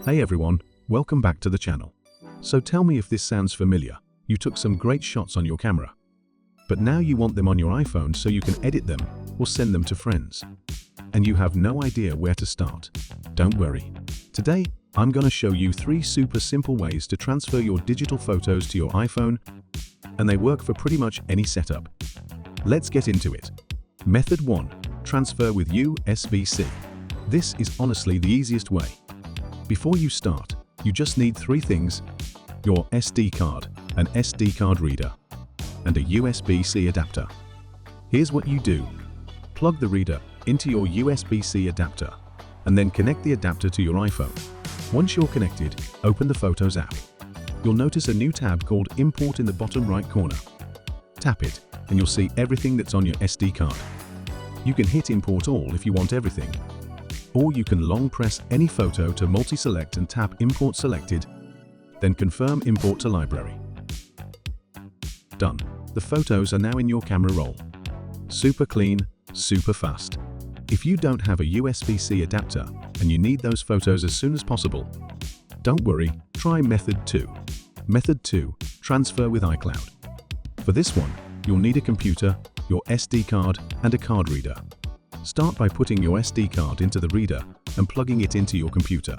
Hey everyone, welcome back to the channel. So tell me if this sounds familiar. You took some great shots on your camera, but now you want them on your iPhone so you can edit them or send them to friends. And you have no idea where to start. Don't worry. Today, I'm going to show you 3 super simple ways to transfer your digital photos to your iPhone, and they work for pretty much any setup. Let's get into it. Method 1. Transfer with USB-C. This is honestly the easiest way. Before you start, you just need 3 things: your SD card, an SD card reader, and a USB-C adapter. Here's what you do. Plug the reader into your USB-C adapter, and then connect the adapter to your iPhone. Once you're connected, open the Photos app. You'll notice a new tab called Import in the bottom right corner. Tap it, and you'll see everything that's on your SD card. You can hit Import All if you want everything, or you can long press any photo to multi-select and tap Import Selected, then confirm Import to Library. Done. The photos are now in your camera roll. Super clean, super fast. If you don't have a USB-C adapter and you need those photos as soon as possible, don't worry, try Method 2. Method 2. Transfer with iCloud. For this one, you'll need a computer, your SD card, and a card reader. Start by putting your SD card into the reader and plugging it into your computer.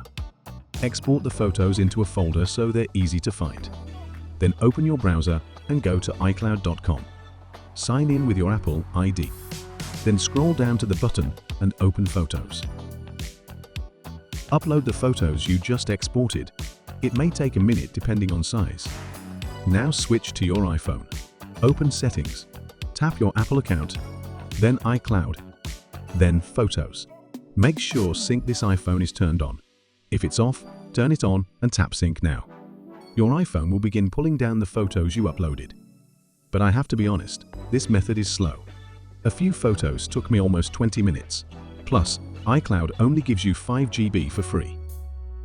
Export the photos into a folder so they're easy to find. Then open your browser and go to iCloud.com. Sign in with your Apple ID. Then scroll down to the button and open Photos. Upload the photos you just exported. It may take a minute depending on size. Now switch to your iPhone. Open Settings. Tap your Apple account, then iCloud, then Photos. Make sure Sync this iPhone is turned on. If it's off, turn it on and tap Sync now. Your iPhone will begin pulling down the photos you uploaded. But I have to be honest, this method is slow. A few photos took me almost 20 minutes. Plus, iCloud only gives you 5 GB for free.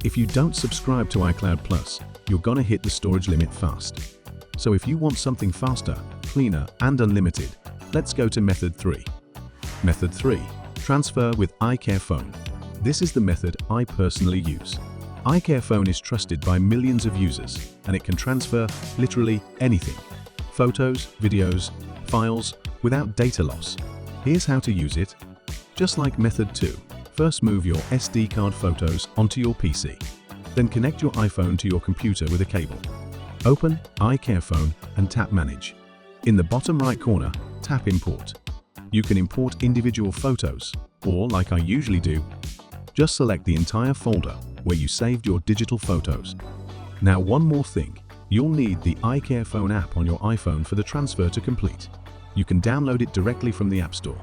If you don't subscribe to iCloud Plus, you're gonna hit the storage limit fast. So if you want something faster, cleaner, and unlimited, let's go to Method 3. Method 3. Transfer with iCareFone. This is the method I personally use. iCareFone is trusted by millions of users, and it can transfer literally anything: photos, videos, files, without data loss. Here's how to use it. Just like Method 2, first move your SD card photos onto your PC. Then connect your iPhone to your computer with a cable. Open iCareFone and tap Manage. In the bottom right corner, tap Import. You can import individual photos, or like I usually do, just select the entire folder where you saved your digital photos. Now one more thing, you'll need the iCareFone app on your iPhone for the transfer to complete. You can download it directly from the App Store.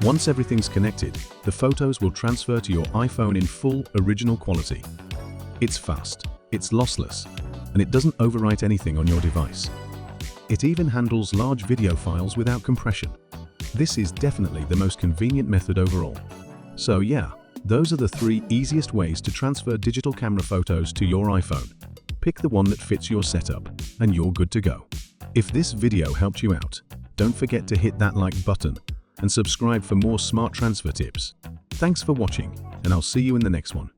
Once everything's connected, the photos will transfer to your iPhone in full original quality. It's fast, it's lossless, and it doesn't overwrite anything on your device. It even handles large video files without compression. This is definitely the most convenient method overall. So yeah, those are the 3 easiest ways to transfer digital camera photos to your iPhone. Pick the one that fits your setup, and you're good to go. If this video helped you out, don't forget to hit that like button and subscribe for more smart transfer tips. Thanks for watching, and I'll see you in the next one.